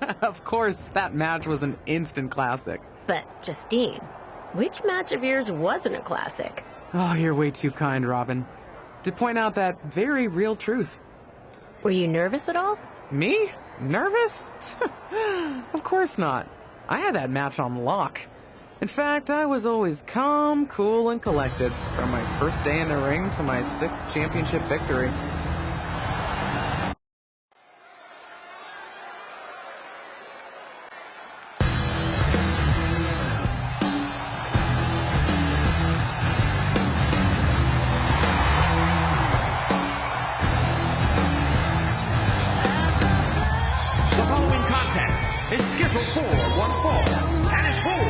Of course, that match was an instant classic. But, Justine, which match of yours wasn't a classic? Oh, you're way too kind, Robin. To point out that very real truth. Were you nervous at all? Me? Nervous? Of course not. I had that match on lock. In fact, I was always calm, cool, and collected from my first day in the ring to my 6th championship victory. It's scheduled for one fall, and it's for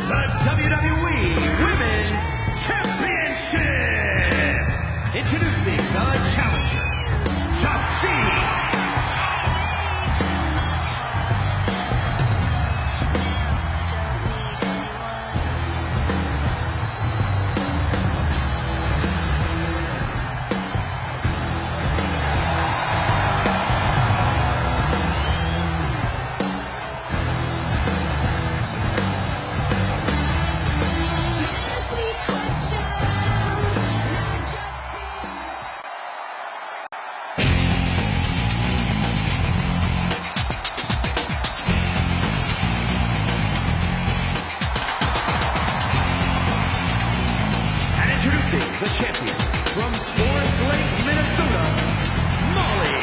the WWE Women's Championship. Introducing the challenger, Justine. Introducing the champion from Forest Lake, Minnesota, Molly.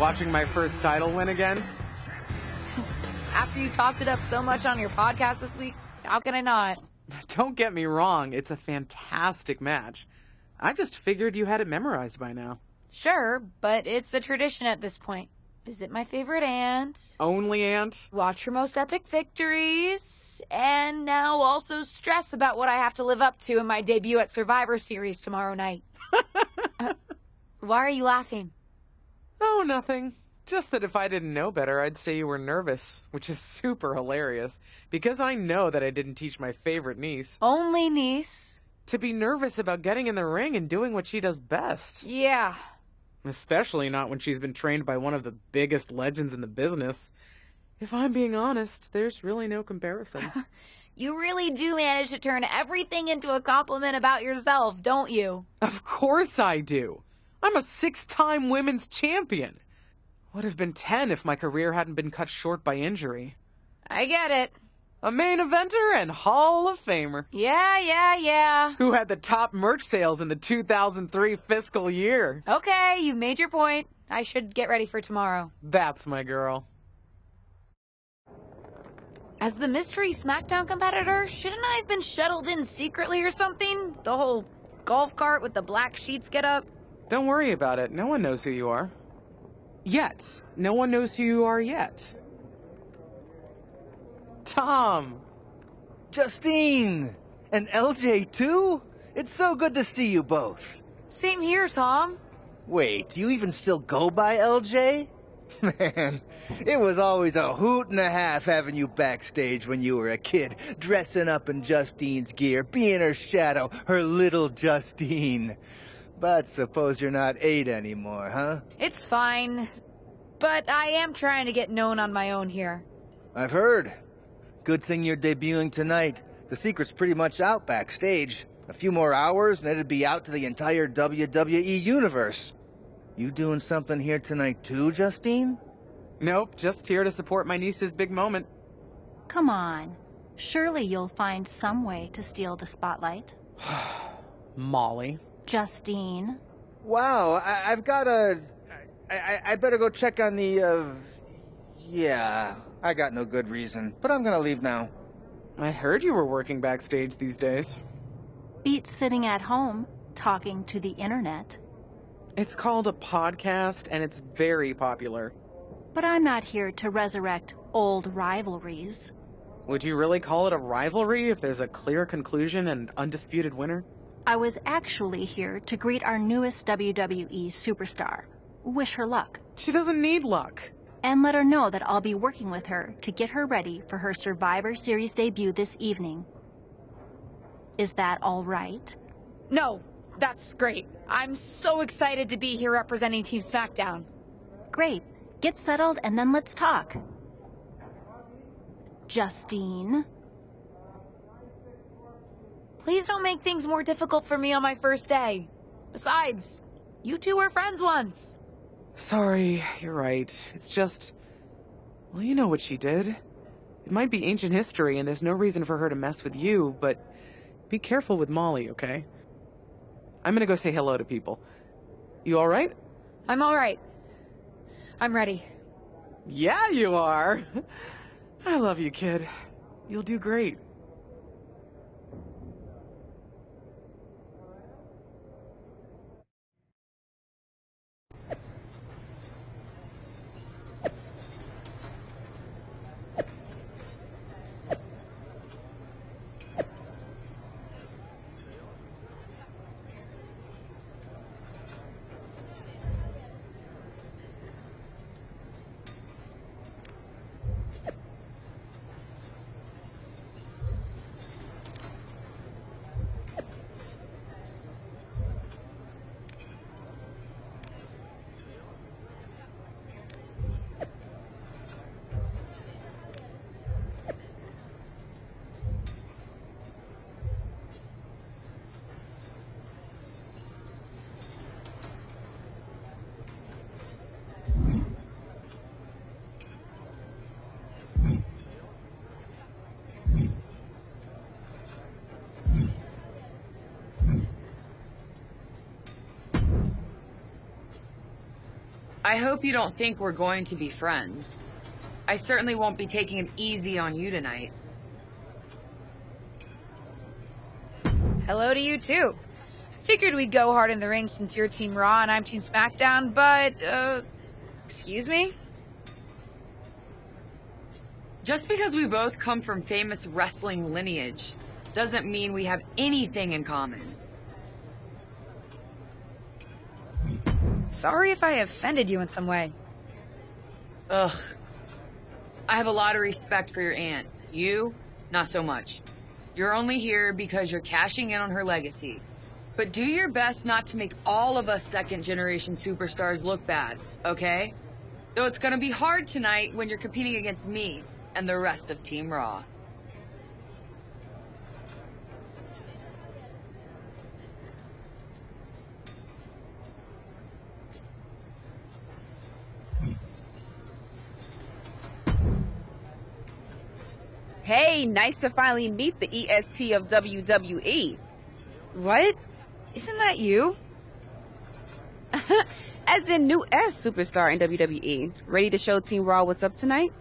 Watching my first title win again? After you talked it up so much on your podcast this week, how can I not? Don't get me wrong, it's a fantastic match. I just figured you had it memorized by now. Sure, but it's a tradition at this point. Visit my favorite aunt. Only aunt? Watch her most epic victories. And now also stress about what I have to live up to in my debut at Survivor Series tomorrow night. Why are you laughing? Oh, nothing. Just that if I didn't know better, I'd say you were nervous, which is super hilarious, because I know that I didn't teach my favorite niece. Only niece? To be nervous about getting in the ring and doing what she does best. Yeah. Especially not when she's been trained by one of the biggest legends in the business. If I'm being honest, there's really no comparison. You really do manage to turn everything into a compliment about yourself, don't you? Of course I do. I'm a 6-time women's champion. Would have been 10 if my career hadn't been cut short by injury. I get it. A main eventer and Hall of Famer. Yeah. Who had the top merch sales in the 2003 fiscal year. Okay, you've made your point. I should get ready for tomorrow. That's my girl. As the mystery SmackDown competitor, shouldn't I have been shuttled in secretly or something? The whole golf cart with the black sheets get up? Don't worry about it. No one knows who you are. Yet. No one knows who you are yet. Tom! Justine! And LJ too? It's so good to see you both. Same here, Tom. Wait, do you even still go by LJ? Man, it was always a hoot and a half having you backstage when you were a kid, dressing up in Justine's gear, being her shadow, her little Justine. But suppose you're not 8 anymore, huh? It's fine. But I am trying to get known on my own here. I've heard. Good thing you're debuting tonight. The secret's pretty much out backstage. A few more hours and it'd be out to the entire WWE universe. You doing something here tonight too, Justine? Nope, just here to support my niece's big moment. Come on. Surely you'll find some way to steal the spotlight. Molly. Justine. Wow, I've got a... I better go check on the, Yeah, I got no good reason, but I'm gonna leave now. I heard you were working backstage these days. Beats sitting at home, talking to the internet. It's called a podcast, and it's very popular. But I'm not here to resurrect old rivalries. Would you really call it a rivalry if there's a clear conclusion and undisputed winner? I was actually here to greet our newest WWE superstar. Wish her luck. She doesn't need luck. And let her know that I'll be working with her to get her ready for her Survivor Series debut this evening. Is that all right? No, that's great. I'm so excited to be here representing Team SmackDown. Great. Get settled and then let's talk. Justine? Please don't make things more difficult for me on my first day. Besides, you two were friends once. Sorry, you're right. It's just... Well, you know what she did. It might be ancient history and there's no reason for her to mess with you, but be careful with Molly, okay? I'm gonna go say hello to people. You alright? I'm alright. I'm ready. Yeah, you are. I love you, kid. You'll do great. I hope you don't think we're going to be friends. I certainly won't be taking it easy on you tonight. Hello to you, too. Figured we'd go hard in the ring since you're Team Raw and I'm Team SmackDown, but, excuse me? Just because we both come from famous wrestling lineage doesn't mean we have anything in common. Sorry if I offended you in some way. Ugh. I have a lot of respect for your aunt. You, not so much. You're only here because you're cashing in on her legacy. But do your best not to make all of us second-generation superstars look bad, okay? Though it's gonna be hard tonight when you're competing against me and the rest of Team Raw. Hey, nice to finally meet the EST of WWE. What? Isn't that you? As in new S superstar in WWE. Ready to show Team Raw what's up tonight?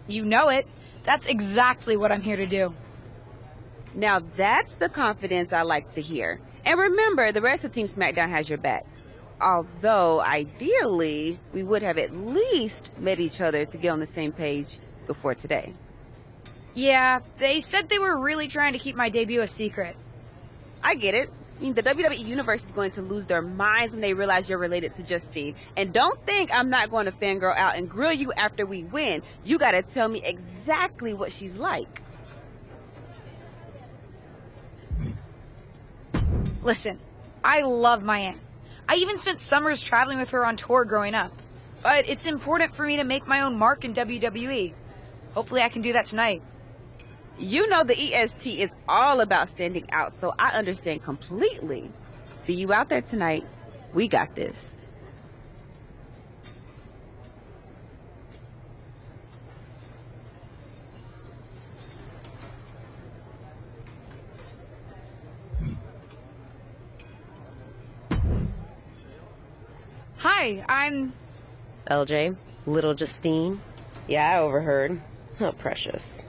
You know it. That's exactly what I'm here to do. Now that's the confidence I like to hear. And remember, the rest of Team SmackDown has your back. Although, ideally, we would have at least met each other to get on the same page before today. Yeah, they said they were really trying to keep my debut a secret. I get it. I mean, the WWE Universe is going to lose their minds when they realize you're related to Justine. And don't think I'm not going to fangirl out and grill you after we win. You gotta tell me exactly what she's like. Listen, I love my aunt. I even spent summers traveling with her on tour growing up. But it's important for me to make my own mark in WWE. Hopefully I can do that tonight. You know the EST is all about standing out, so I understand completely. See you out there tonight. We got this. Hi, I'm... LJ, little Justine. Yeah, I overheard. How precious.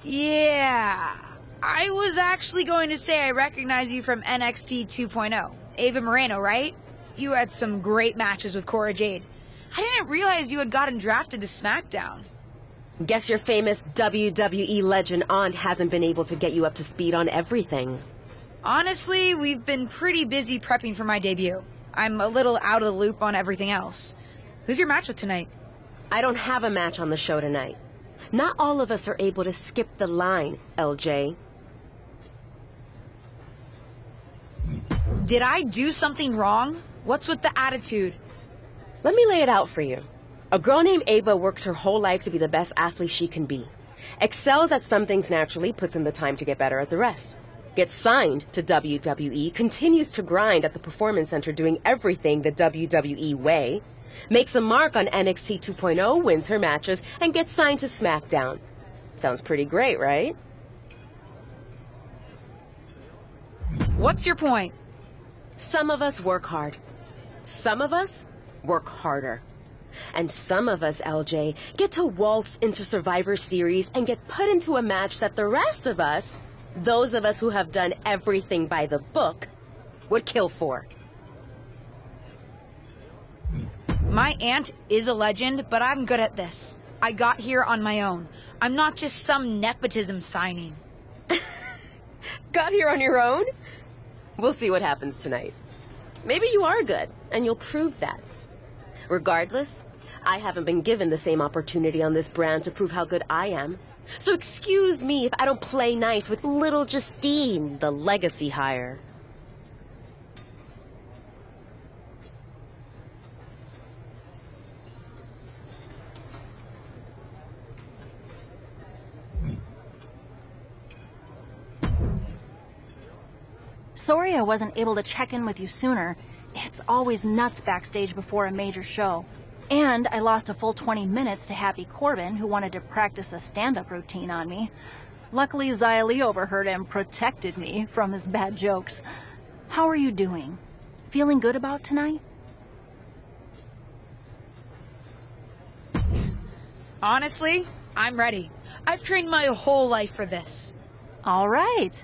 Yeah, I was actually going to say I recognize you from NXT 2.0. Ava Moreno, right? You had some great matches with Cora Jade. I didn't realize you had gotten drafted to SmackDown. Guess your famous WWE legend aunt hasn't been able to get you up to speed on everything. Honestly, we've been pretty busy prepping for my debut. I'm a little out of the loop on everything else. Who's your match with tonight? I don't have a match on the show tonight. Not all of us are able to skip the line, LJ. Did I do something wrong? What's with the attitude? Let me lay it out for you. A girl named Ava works her whole life to be the best athlete she can be. Excels at some things naturally, puts in the time to get better at the rest. Gets signed to WWE, continues to grind at the Performance Center doing everything the WWE way. Makes a mark on NXT 2.0, wins her matches, and gets signed to SmackDown. Sounds pretty great, right? What's your point? Some of us work hard. Some of us work harder. And some of us, LJ, get to waltz into Survivor Series and get put into a match that the rest of us, those of us who have done everything by the book, would kill for. My aunt is a legend, but I'm good at this. I got here on my own. I'm not just some nepotism signing. Got here on your own? We'll see what happens tonight. Maybe you are good, and you'll prove that. Regardless, I haven't been given the same opportunity on this brand to prove how good I am. So excuse me if I don't play nice with little Justine, the legacy hire. Sorry I wasn't able to check in with you sooner. It's always nuts backstage before a major show. And I lost a full 20 minutes to Happy Corbin, who wanted to practice a stand-up routine on me. Luckily, Xia Li overheard and protected me from his bad jokes. How are you doing? Feeling good about tonight? Honestly, I'm ready. I've trained my whole life for this. All right.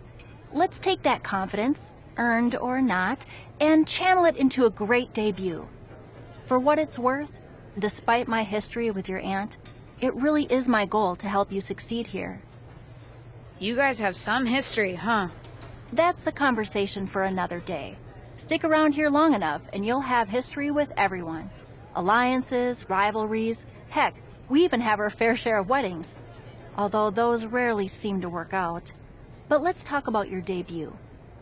Let's take that confidence, earned or not, and channel it into a great debut. For what it's worth, despite my history with your aunt, it really is my goal to help you succeed here. You guys have some history, huh? That's a conversation for another day. Stick around here long enough and you'll have history with everyone. Alliances, rivalries, heck, we even have our fair share of weddings. Although those rarely seem to work out. But let's talk about your debut.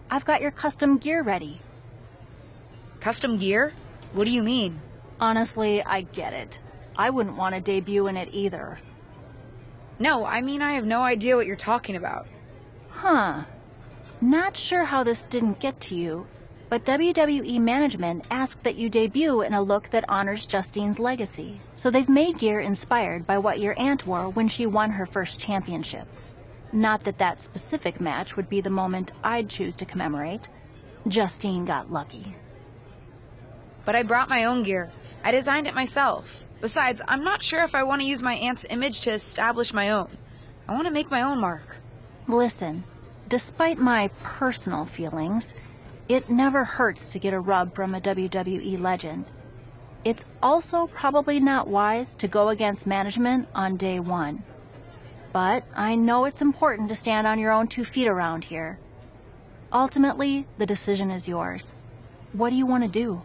I've got your custom gear ready. Custom gear? What do you mean? Honestly, I get it. I wouldn't want to debut in it either. No, I mean I have no idea what you're talking about. Huh. Not sure how this didn't get to you, but WWE management asked that you debut in a look that honors Justine's legacy. So they've made gear inspired by what your aunt wore when she won her first championship. Not that that specific match would be the moment I'd choose to commemorate. Justine got lucky. But I brought my own gear. I designed it myself. Besides, I'm not sure if I want to use my aunt's image to establish my own. I want to make my own mark. Listen, despite my personal feelings, it never hurts to get a rub from a WWE legend. It's also probably not wise to go against management on day one. But I know it's important to stand on your own 2 feet around here. Ultimately, the decision is yours. What do you want to do?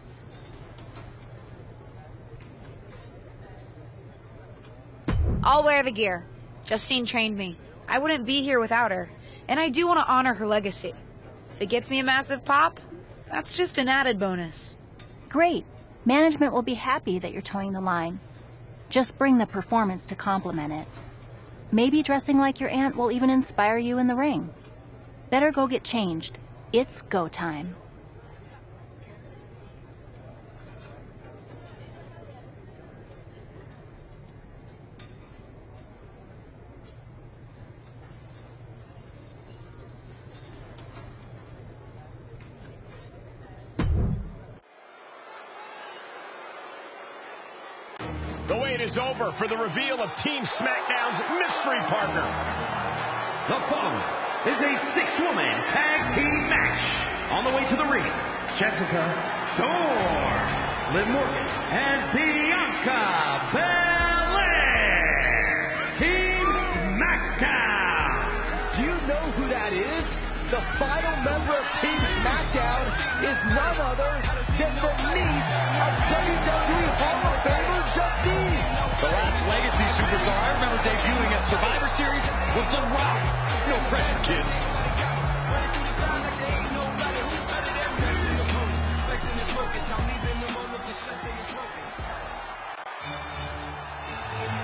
I'll wear the gear. Justine trained me. I wouldn't be here without her. And I do want to honor her legacy. If it gets me a massive pop, that's just an added bonus. Great. Management will be happy that you're towing the line. Just bring the performance to complement it. Maybe dressing like your aunt will even inspire you in the ring. Better go get changed. It's go time. The wait is over for the reveal of Team SmackDown's mystery partner. The following is a 6-woman tag team match. On the way to the ring, Jessica Storm, Liv Morgan, and Bianca Belair. Team SmackDown. Do you know who that is? The final member of Team SmackDown is none other than the niece of WWE Hall of Famer Justine. The last legacy superstar I remember debuting at Survivor Series was The Rock. No pressure, kid.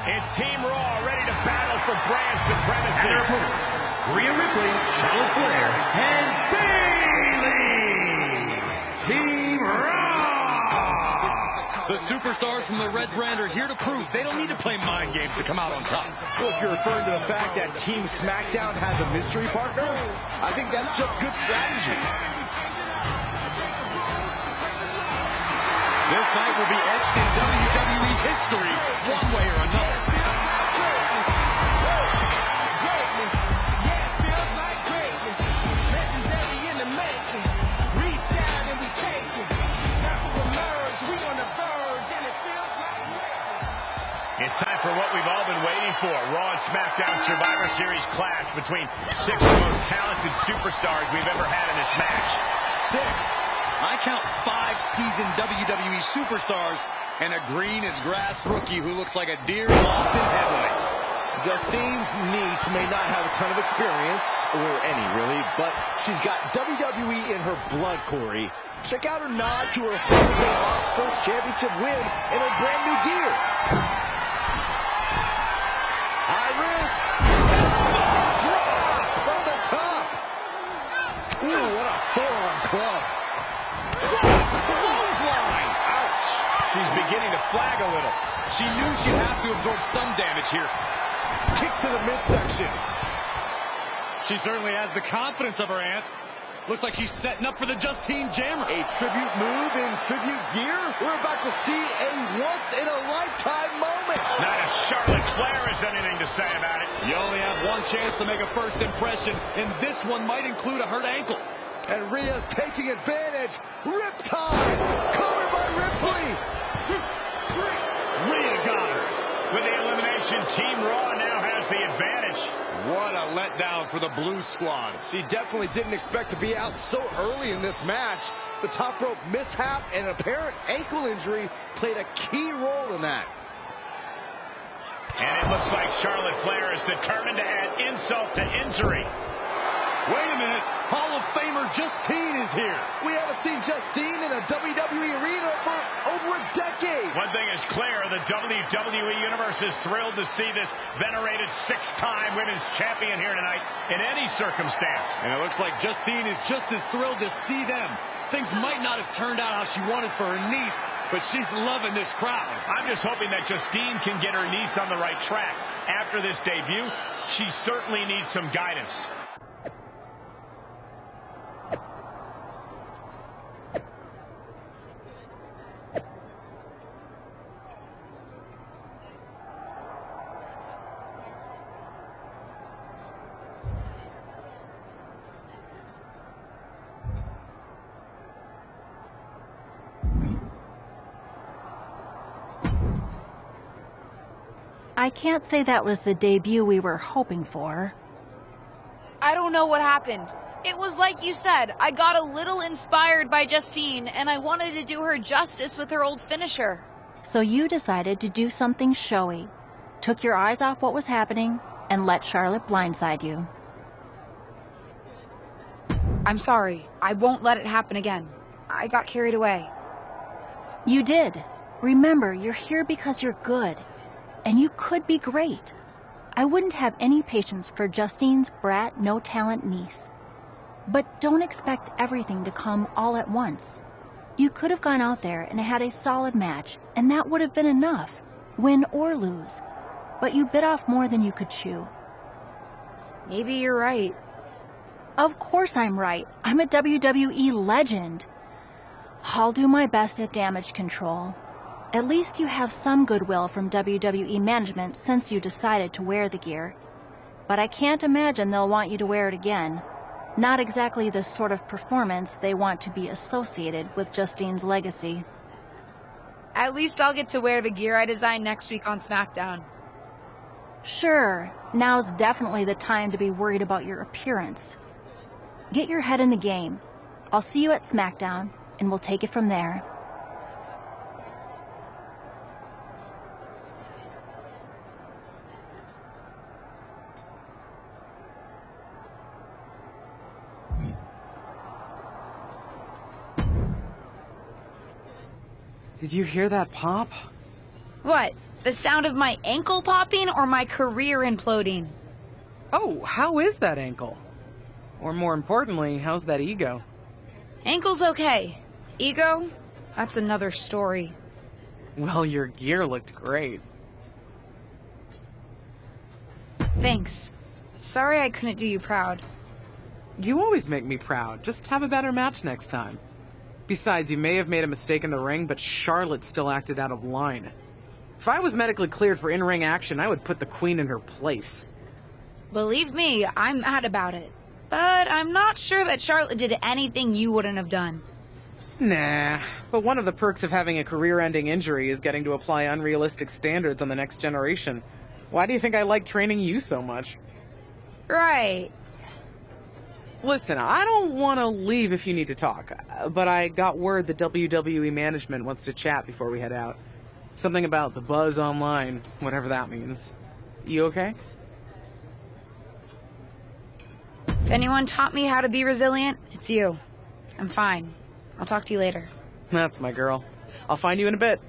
It's Team Raw ready to battle for brand supremacy. Their opponents, Rhea Ripley, Charlotte Flair, and Bayley. Team Raw. The superstars from the Red Brand are here to prove they don't need to play mind games to come out on top. Well, if you're referring to the fact that Team SmackDown has a mystery partner, I think that's just good strategy. This night will be etched in WWE history, one way or another. It's time for what we've all been waiting for. Raw and SmackDown Survivor Series clash between 6 of the most talented superstars we've ever had in this match. 6. I count 5 seasoned WWE superstars and a green as grass rookie who looks like a deer lost in headlights. Justine's niece may not have a ton of experience, or any really, but she's got WWE in her blood, Corey. Check out her nod to her Hawks' first championship win in her brand new gear. High risk. Drop from the top. Ooh, what a forearm club. Clothesline. Ouch. She's beginning to flag a little. She knew she'd have to absorb some damage here. Kick to the midsection. She certainly has the confidence of her aunt. Looks like she's setting up for the Justine Jammer. A tribute move in tribute gear? We're about to see a once-in-a-lifetime moment. Not if Charlotte Flair has anything to say about it. You only have one chance to make a first impression, and this one might include a hurt ankle. And Rhea's taking advantage. Riptide! Covered by Ripley! Rhea got her. With the elimination, Team Raw now has the advantage. What a letdown for the Blue Squad. She definitely didn't expect to be out so early in this match. The top rope mishap and apparent ankle injury played a key role in that. And it looks like Charlotte Flair is determined to add insult to injury. Wait a minute. Hall of Famer Justine is here. We haven't seen Justine in a WWE arena for over a decade. One thing is clear, the WWE Universe is thrilled to see this venerated six-time women's champion here tonight in any circumstance. And it looks like Justine is just as thrilled to see them. Things might not have turned out how she wanted for her niece, but she's loving this crowd. I'm just hoping that Justine can get her niece on the right track. After this debut, she certainly needs some guidance. I can't say that was the debut we were hoping for. I don't know what happened. It was like you said, I got a little inspired by Justine, and I wanted to do her justice with her old finisher. So you decided to do something showy, took your eyes off what was happening, and let Charlotte blindside you. I'm sorry. I won't let it happen again. I got carried away. You did. Remember, you're here because you're good. And you could be great. I wouldn't have any patience for Justine's brat, no-talent niece. But don't expect everything to come all at once. You could have gone out there and had a solid match, and that would have been enough, win or lose. But you bit off more than you could chew. Maybe you're right. Of course I'm right. I'm a WWE legend. I'll do my best at damage control. At least you have some goodwill from WWE management since you decided to wear the gear. But I can't imagine they'll want you to wear it again. Not exactly the sort of performance they want to be associated with Justine's legacy. At least I'll get to wear the gear I designed next week on SmackDown. Sure, now's definitely the time to be worried about your appearance. Get your head in the game. I'll see you at SmackDown, and we'll take it from there. Did you hear that pop? What? The sound of my ankle popping or my career imploding? Oh, how is that ankle? Or more importantly, how's that ego? Ankle's okay. Ego? That's another story. Well, your gear looked great. Thanks. Sorry I couldn't do you proud. You always make me proud. Just have a better match next time. Besides, you may have made a mistake in the ring, but Charlotte still acted out of line. If I was medically cleared for in-ring action, I would put the Queen in her place. Believe me, I'm mad about it. But I'm not sure that Charlotte did anything you wouldn't have done. Nah, but one of the perks of having a career-ending injury is getting to apply unrealistic standards on the next generation. Why do you think I like training you so much? Right. Listen, I don't want to leave if you need to talk, but I got word that WWE management wants to chat before we head out. Something about the buzz online, whatever that means. You okay? If anyone taught me how to be resilient, it's you. I'm fine. I'll talk to you later. That's my girl. I'll find you in a bit.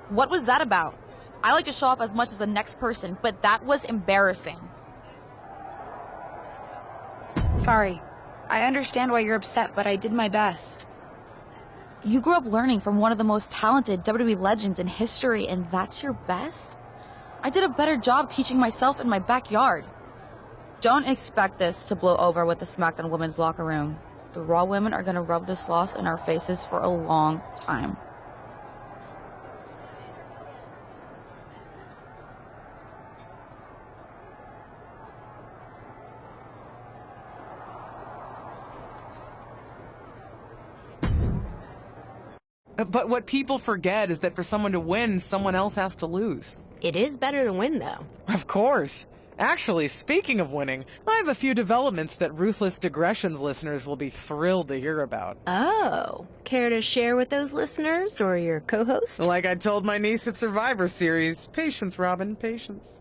What was that about? I like to show off as much as the next person, but that was embarrassing. Sorry. I understand why you're upset, but I did my best. You grew up learning from one of the most talented WWE legends in history, and that's your best? I did a better job teaching myself in my backyard. Don't expect this to blow over with the SmackDown women's locker room. The Raw women are gonna rub this loss in our faces for a long time. But what people forget is that for someone to win, someone else has to lose. It is better to win, though. Of course. Actually, speaking of winning, I have a few developments that Ruthless Digressions listeners will be thrilled to hear about. Oh, care to share with those listeners or your co-host? Like I told my niece at Survivor Series, patience, Robin, patience.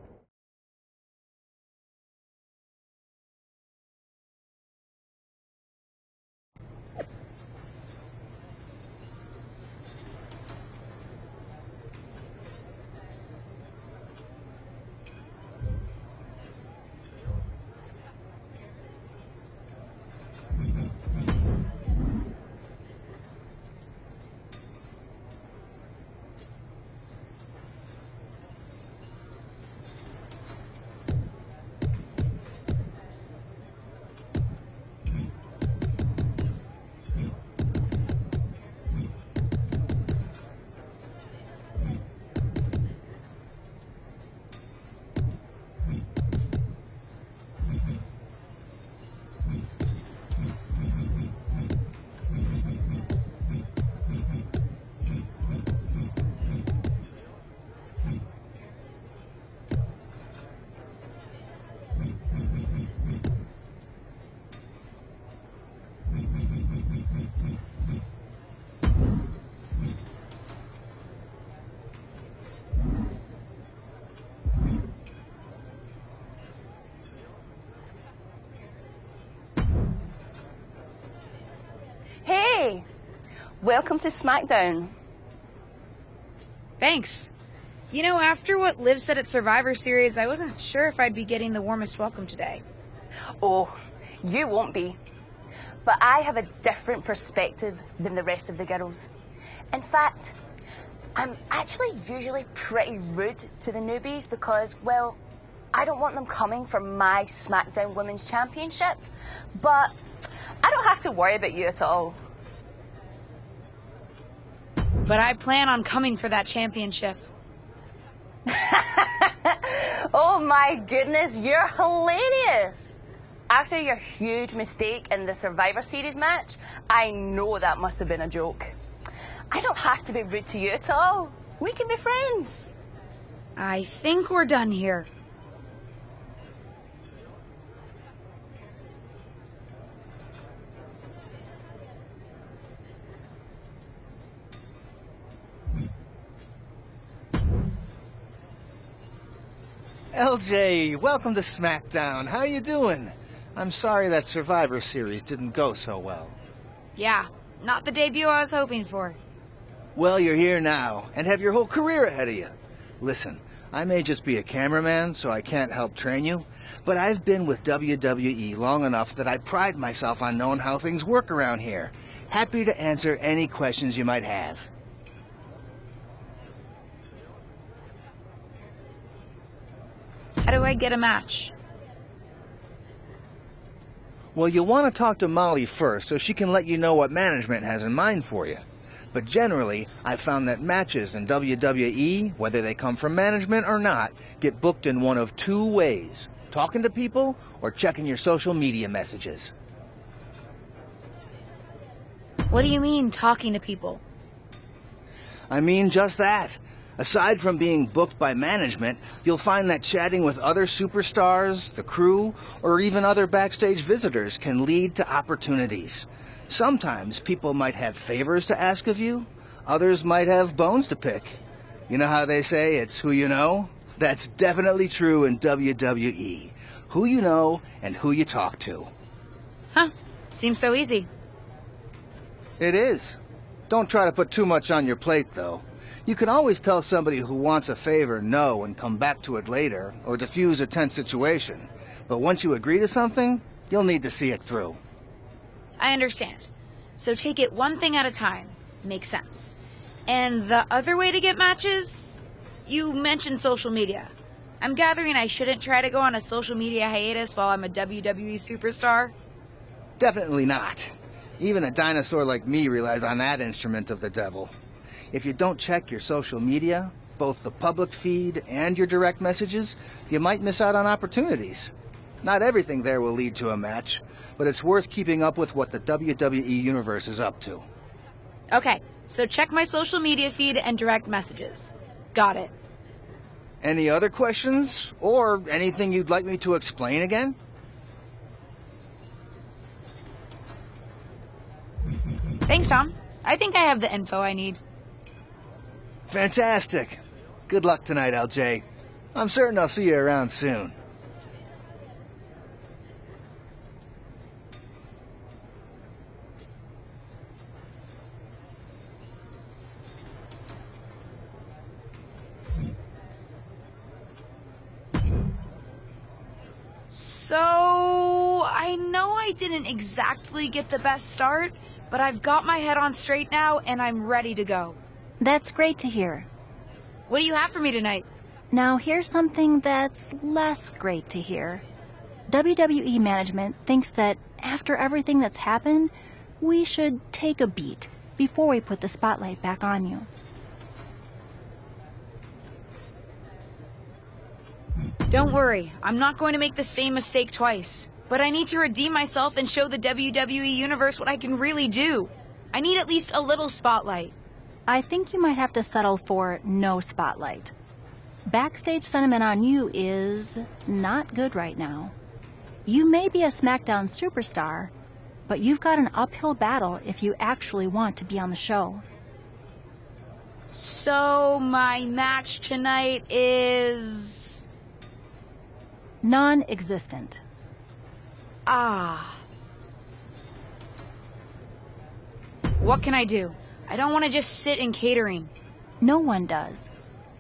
Hey, welcome to SmackDown. Thanks. You know, after what Liv said at Survivor Series, I wasn't sure if I'd be getting the warmest welcome today. Oh, you won't be. But I have a different perspective than the rest of the girls. In fact, I'm actually usually pretty rude to the newbies because, well, I don't want them coming for my SmackDown Women's Championship. But I don't have to worry about you at all. But I plan on coming for that championship. Oh my goodness, you're hilarious. After your huge mistake in the Survivor Series match, I know that must have been a joke. I don't have to be rude to you at all. We can be friends. I think we're done here. LJ, welcome to SmackDown. How you doing? I'm sorry that Survivor Series didn't go so well. Yeah, not the debut I was hoping for. Well, you're here now, and have your whole career ahead of you. Listen, I may just be a cameraman, so I can't help train you, but I've been with WWE long enough that I pride myself on knowing how things work around here. Happy to answer any questions you might have. How do I get a match? Well, you'll want to talk to Molly first so she can let you know what management has in mind for you. But generally, I've found that matches in WWE, whether they come from management or not, get booked in one of two ways: talking to people or checking your social media messages. What do you mean, talking to people? I mean just that. Aside from being booked by management, you'll find that chatting with other superstars, the crew, or even other backstage visitors can lead to opportunities. Sometimes people might have favors to ask of you. Others might have bones to pick. You know how they say it's who you know? That's definitely true in WWE. Who you know and who you talk to. Huh. Seems so easy. It is. Don't try to put too much on your plate, though. You can always tell somebody who wants a favor no and come back to it later, or diffuse a tense situation. But once you agree to something, you'll need to see it through. I understand. So take it one thing at a time. Makes sense. And the other way to get matches? You mentioned social media. I'm gathering I shouldn't try to go on a social media hiatus while I'm a WWE superstar? Definitely not. Even a dinosaur like me relies on that instrument of the devil. If you don't check your social media, both the public feed and your direct messages, you might miss out on opportunities. Not everything there will lead to a match, but it's worth keeping up with what the WWE Universe is up to. Okay, so check my social media feed and direct messages. Got it. Any other questions? Or anything you'd like me to explain again? Thanks, Tom. I think I have the info I need. Fantastic. Good luck tonight, LJ. I'm certain I'll see you around soon. So, I know I didn't exactly get the best start, but I've got my head on straight now and I'm ready to go. That's great to hear. What do you have for me tonight? Now here's something that's less great to hear. WWE management thinks that after everything that's happened, we should take a beat before we put the spotlight back on you. Don't worry, I'm not going to make the same mistake twice. But I need to redeem myself and show the WWE Universe what I can really do. I need at least a little spotlight. I think you might have to settle for no spotlight. Backstage sentiment on you is not good right now. You may be a SmackDown superstar, but you've got an uphill battle if you actually want to be on the show. So my match tonight is... non-existent. Ah. What can I do? I don't want to just sit in catering. No one does.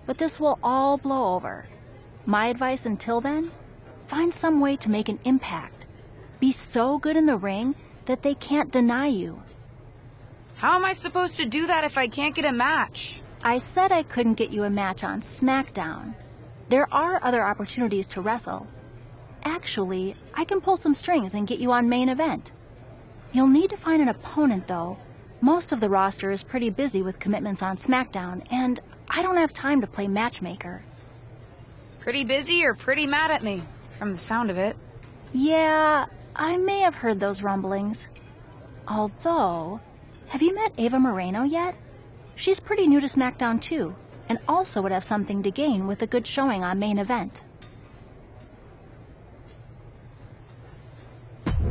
But this will all blow over. My advice until then? Find some way to make an impact. Be so good in the ring that they can't deny you. How am I supposed to do that if I can't get a match? I said I couldn't get you a match on SmackDown. There are other opportunities to wrestle. Actually, I can pull some strings and get you on main event. You'll need to find an opponent, though. Most of the roster is pretty busy with commitments on SmackDown, and I don't have time to play matchmaker. Pretty busy or pretty mad at me, from the sound of it. Yeah, I may have heard those rumblings. Although, have you met Ava Moreno yet? She's pretty new to SmackDown too, and also would have something to gain with a good showing on main event.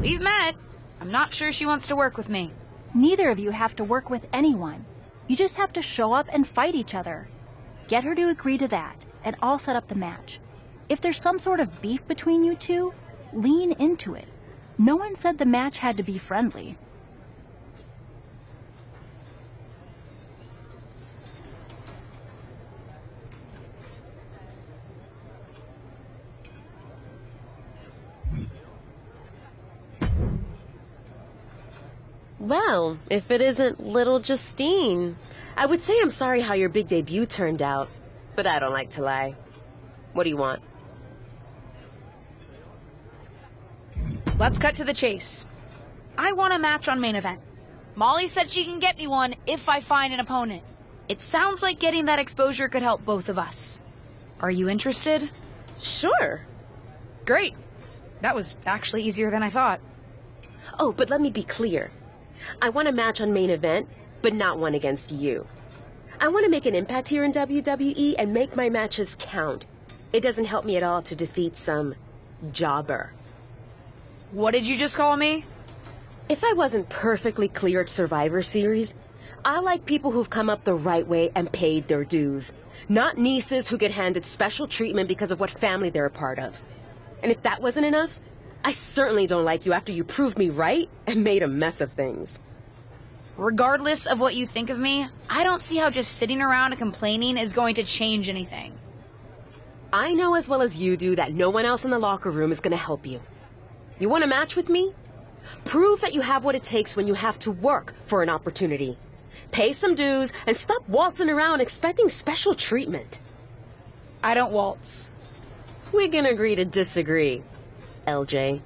We've met. I'm not sure she wants to work with me. Neither of you have to work with anyone. You just have to show up and fight each other. Get her to agree to that, and I'll set up the match. If there's some sort of beef between you two, lean into it. No one said the match had to be friendly. Well, if it isn't little Justine. I would say I'm sorry how your big debut turned out, but I don't like to lie. What do you want? Let's cut to the chase. I want a match on main event. Molly said she can get me one if I find an opponent. It sounds like getting that exposure could help both of us. Are you interested? Sure. Great. That was actually easier than I thought. Oh, but let me be clear. I want a match on main event, but not one against you. I want to make an impact here in WWE and make my matches count. It doesn't help me at all to defeat some jobber. What did you just call me? If I wasn't perfectly clear at Survivor Series, I like people who've come up the right way and paid their dues. Not nieces who get handed special treatment because of what family they're a part of. And if that wasn't enough, I certainly don't like you after you proved me right and made a mess of things. Regardless of what you think of me, I don't see how just sitting around and complaining is going to change anything. I know as well as you do that no one else in the locker room is going to help you. You want a match with me? Prove that you have what it takes when you have to work for an opportunity. Pay some dues and stop waltzing around expecting special treatment. I don't waltz. We can agree to disagree, LJ.